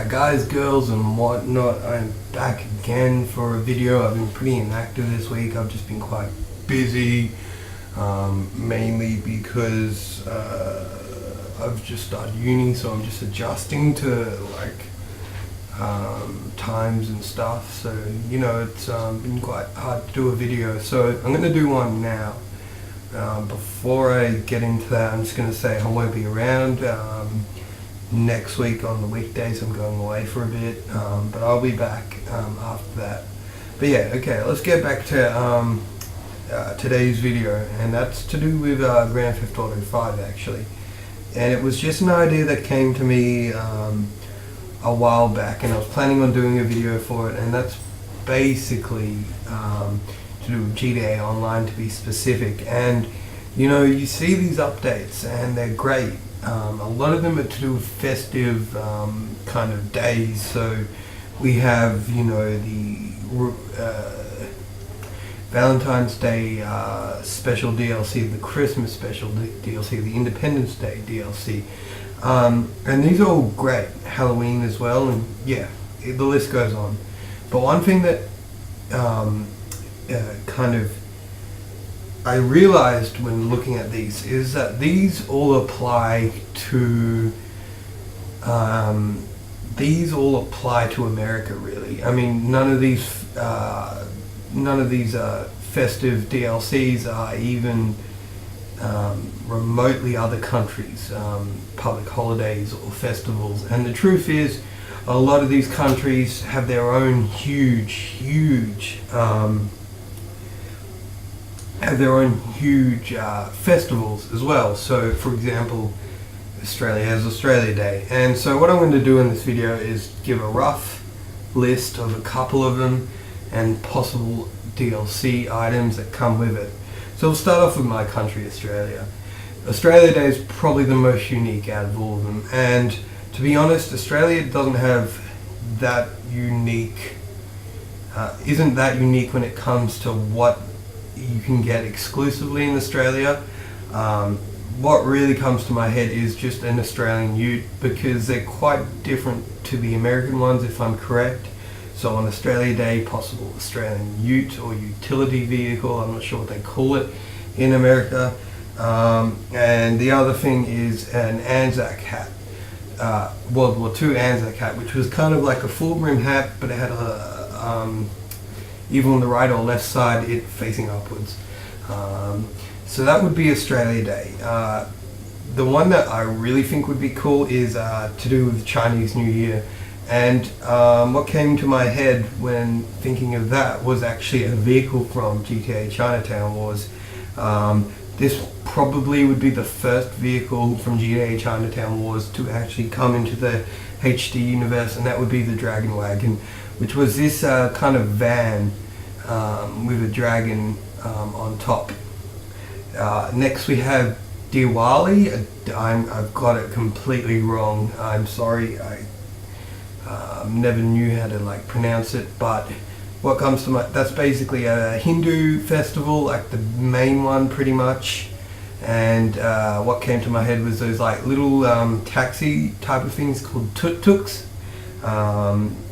Guys, girls and whatnot, I'm back again for a video. I've been pretty inactive this week. I've just been quite busy, mainly because I've just started uni, so I'm just adjusting to times and stuff. So it's been quite hard to do a video, so I'm going to do one now. Before I get into that, I'm just going to say I won't be around next week on the weekdays. I'm going away for a bit, but I'll be back after that. But yeah, okay, let's get back to today's video, and that's to do with Grand Theft Auto 5 actually. And it was just an idea that came to me a while back, and I was planning on doing a video for it, and that's basically to do with GTA Online, to be specific. And you see these updates and they're great. A lot of them are to do with festive kind of days. So we have the Valentine's Day special DLC, the Christmas special DLC, the Independence Day DLC, and these are all great. Halloween as well, and yeah, the list goes on. But one thing that I realized when looking at these is that these all apply to America, really. I mean, none of these festive DLCs are even remotely other countries' public holidays or festivals. And the truth is, a lot of these countries have their own huge festivals as well. So for example, Australia has Australia Day, and so what I'm going to do in this video is give a rough list of a couple of them and possible DLC items that come with it. So we'll start off with my country, Australia. Australia Day is probably the most unique out of all of them, and to be honest, Australia doesn't have that unique, isn't that unique when it comes to what you can get exclusively in Australia. What really comes to my head is just an Australian ute, because they're quite different to the American ones, if I'm correct. So on Australia Day, possible Australian ute or utility vehicle, I'm not sure what they call it in America. And the other thing is an Anzac hat. World War II Anzac hat, which was kind of like a full brim hat, but it had either on the right or left side, it facing upwards. So that would be Australia Day. The one that I really think would be cool is to do with Chinese New Year. And what came to my head when thinking of that was actually a vehicle from GTA Chinatown Wars. This probably would be the first vehicle from GTA Chinatown Wars to actually come into the HD universe, and that would be the Dragon Wagon, which was this kind of van with a dragon on top. Next we have Diwali. I've got it completely wrong. I'm sorry. I never knew how to pronounce it, but what comes to mind, that's basically a Hindu festival, like the main one pretty much. And what came to my head was those little taxi type of things called tuk-tuks.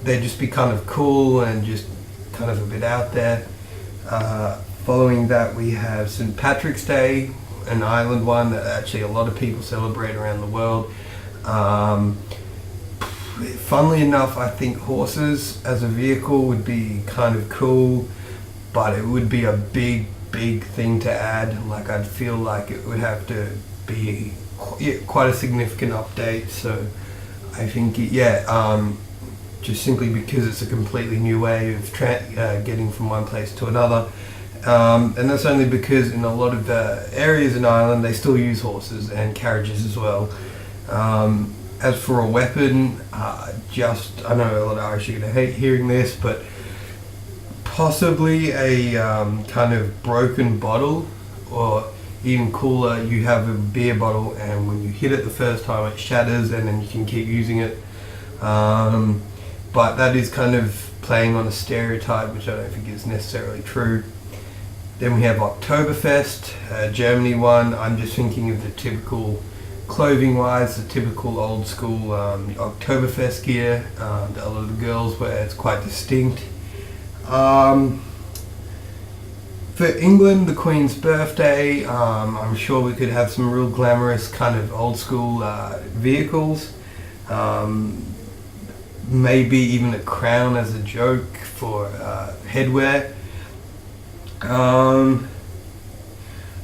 They'd just be kind of cool and just kind of a bit out there. Following that we have St. Patrick's Day, an island one that actually a lot of people celebrate around the world. Funnily enough, I think horses as a vehicle would be kind of cool, but it would be a big thing to add. I'd feel like it would have to be quite a significant update. So I think just simply because it's a completely new way of getting from one place to another. And that's only because in a lot of the areas in Ireland they still use horses and carriages as well. As for a weapon, I know a lot of Irish are going to hate hearing this, but possibly a kind of broken bottle, or even cooler, you have a beer bottle and when you hit it the first time it shatters and then you can keep using it. But that is kind of playing on a stereotype, which I don't think is necessarily true. Then we have Oktoberfest, Germany one. I'm just thinking of the typical Clothing wise, the typical old school Oktoberfest gear that a lot of the girls wear. It's quite distinct. For England, the Queen's birthday, I'm sure we could have some real glamorous kind of old school vehicles. Maybe even a crown as a joke for headwear.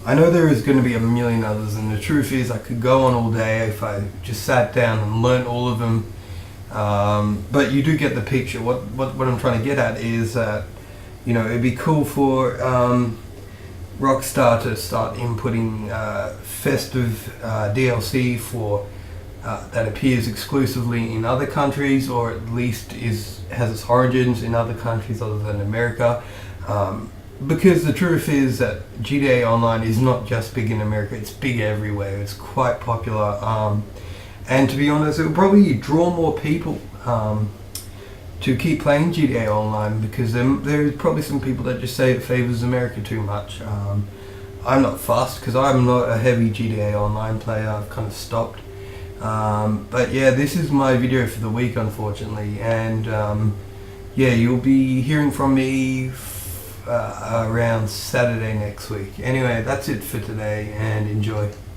I know there is going to be a million others, and the truth is I could go on all day if I just sat down and learnt all of them. But you do get the picture. What I'm trying to get at is that, you know, it'd be cool for Rockstar to start inputting Festive DLC for that appears exclusively in other countries, or at least has its origins in other countries other than America. Because the truth is that GTA Online is not just big in America, it's big everywhere. It's quite popular. And to be honest, it will probably draw more people to keep playing GTA Online, because there's probably some people that just say it favors America too much. I'm not fussed because I'm not a heavy GTA Online player. I've kind of stopped. But yeah, this is my video for the week, unfortunately. And yeah, you'll be hearing from me around Saturday next week. Anyway, that's it for today, and enjoy.